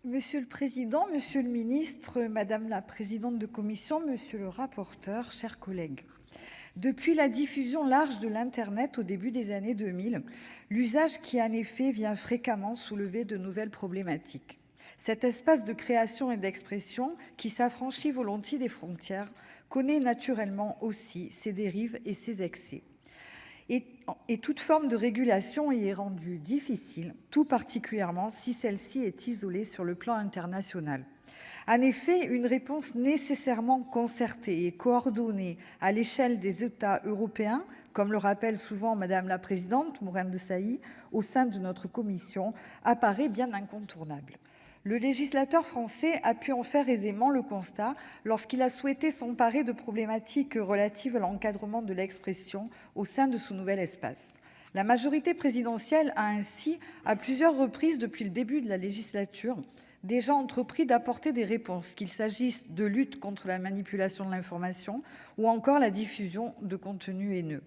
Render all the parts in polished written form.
Monsieur le président, monsieur le ministre, madame la présidente de commission, monsieur le rapporteur, chers collègues. Depuis la diffusion large de l'Internet au début des années 2000, l'usage qui en est fait vient fréquemment soulever de nouvelles problématiques. Cet espace de création et d'expression qui s'affranchit volontiers des frontières connaît naturellement aussi ses dérives et ses excès. Et toute forme de régulation y est rendue difficile, tout particulièrement si celle-ci est isolée sur le plan international. En effet, une réponse nécessairement concertée et coordonnée à l'échelle des États européens, comme le rappelle souvent Madame la Présidente Morin-Desailly au sein de notre commission, apparaît bien incontournable. Le législateur français a pu en faire aisément le constat lorsqu'il a souhaité s'emparer de problématiques relatives à l'encadrement de l'expression au sein de ce nouvel espace. La majorité présidentielle a ainsi, à plusieurs reprises depuis le début de la législature, déjà entrepris d'apporter des réponses, qu'il s'agisse de lutte contre la manipulation de l'information ou encore la diffusion de contenus haineux.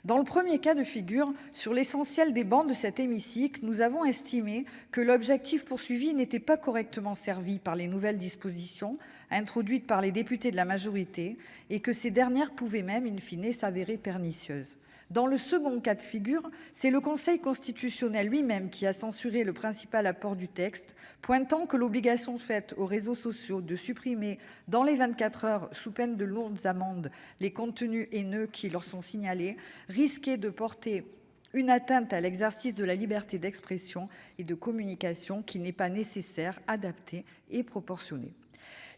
Dans le premier cas de figure, sur l'essentiel des bancs de cet hémicycle, nous avons estimé que l'objectif poursuivi n'était pas correctement servi par les nouvelles dispositions introduites par les députés de la majorité et que ces dernières pouvaient même, in fine, s'avérer pernicieuses. Dans le second cas de figure, c'est le Conseil constitutionnel lui-même qui a censuré le principal apport du texte, pointant que l'obligation faite aux réseaux sociaux de supprimer dans les 24 heures, sous peine de lourdes amendes, les contenus haineux qui leur sont signalés, risquait de porter une atteinte à l'exercice de la liberté d'expression et de communication qui n'est pas nécessaire, adaptée et proportionnée.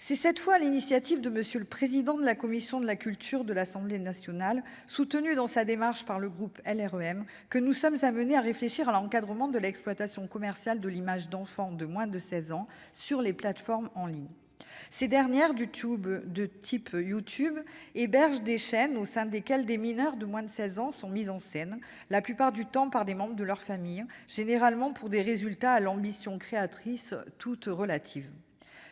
C'est cette fois l'initiative de monsieur le président de la commission de la culture de l'Assemblée nationale, soutenu dans sa démarche par le groupe LREM, que nous sommes amenés à réfléchir à l'encadrement de l'exploitation commerciale de l'image d'enfants de moins de 16 ans sur les plateformes en ligne. Ces dernières, de type YouTube, hébergent des chaînes au sein desquelles des mineurs de moins de 16 ans sont mis en scène, la plupart du temps par des membres de leur famille, généralement pour des résultats à l'ambition créatrice toute relative.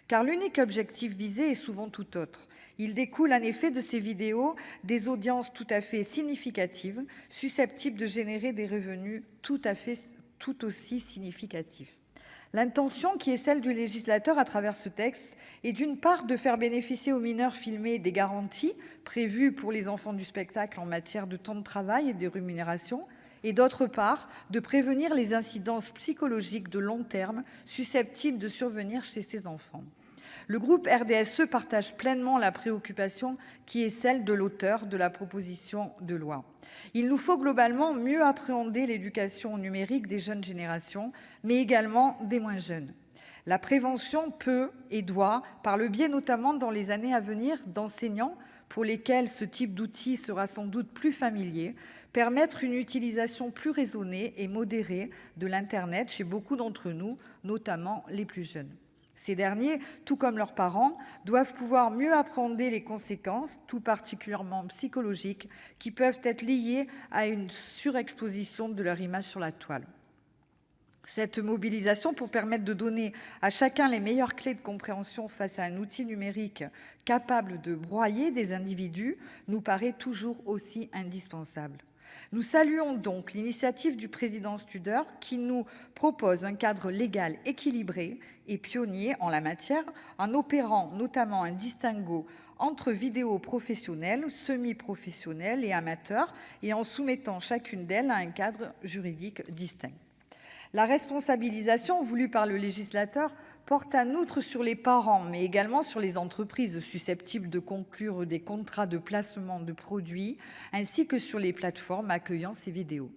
Car l'unique objectif visé est souvent tout autre. Il découle en effet de ces vidéos des audiences tout à fait significatives, susceptibles de générer des revenus tout aussi significatifs. L'intention qui est celle du législateur à travers ce texte est d'une part de faire bénéficier aux mineurs filmés des garanties prévues pour les enfants du spectacle en matière de temps de travail et de rémunération, et d'autre part de prévenir les incidences psychologiques de long terme susceptibles de survenir chez ces enfants. Le groupe RDSE partage pleinement la préoccupation qui est celle de l'auteur de la proposition de loi. Il nous faut globalement mieux appréhender l'éducation numérique des jeunes générations, mais également des moins jeunes. La prévention peut et doit, par le biais notamment dans les années à venir d'enseignants pour lesquels ce type d'outil sera sans doute plus familier, permettre une utilisation plus raisonnée et modérée de l'Internet chez beaucoup d'entre nous, notamment les plus jeunes. Ces derniers, tout comme leurs parents, doivent pouvoir mieux appréhender les conséquences, tout particulièrement psychologiques, qui peuvent être liées à une surexposition de leur image sur la toile. Cette mobilisation pour permettre de donner à chacun les meilleures clés de compréhension face à un outil numérique capable de broyer des individus nous paraît toujours aussi indispensable. Nous saluons donc l'initiative du président Studer qui nous propose un cadre légal équilibré et pionnier en la matière, en opérant notamment un distinguo entre vidéos professionnelles, semi-professionnelles et amateurs, et en soumettant chacune d'elles à un cadre juridique distinct. La responsabilisation voulue par le législateur porte en outre sur les parents, mais également sur les entreprises susceptibles de conclure des contrats de placement de produits, ainsi que sur les plateformes accueillant ces vidéos.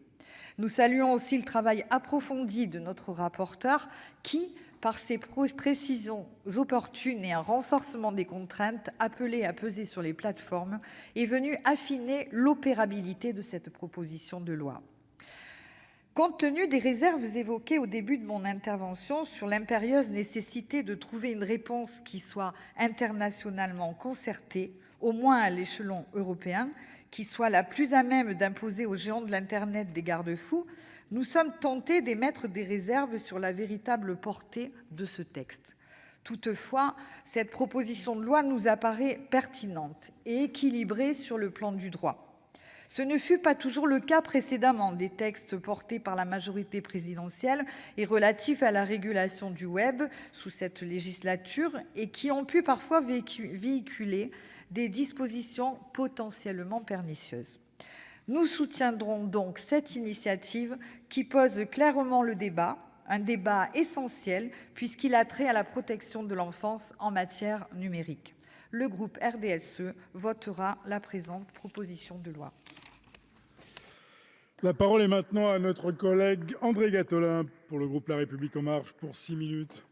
Nous saluons aussi le travail approfondi de notre rapporteur qui, par ses précisions opportunes et un renforcement des contraintes appelées à peser sur les plateformes, est venu affiner l'opérabilité de cette proposition de loi. Compte tenu des réserves évoquées au début de mon intervention sur l'impérieuse nécessité de trouver une réponse qui soit internationalement concertée, au moins à l'échelon européen, qui soit la plus à même d'imposer aux géants de l'Internet des garde-fous, nous sommes tentés d'émettre des réserves sur la véritable portée de ce texte. Toutefois, cette proposition de loi nous apparaît pertinente et équilibrée sur le plan du droit. Ce ne fut pas toujours le cas précédemment. Des textes portés par la majorité présidentielle et relatifs à la régulation du web sous cette législature et qui ont pu parfois véhiculer des dispositions potentiellement pernicieuses. Nous soutiendrons donc cette initiative qui pose clairement le débat, un débat essentiel puisqu'il a trait à la protection de l'enfance en matière numérique. Le groupe RDSE votera la présente proposition de loi. La parole est maintenant à notre collègue André Gattolin pour le groupe La République En Marche pour 6 minutes.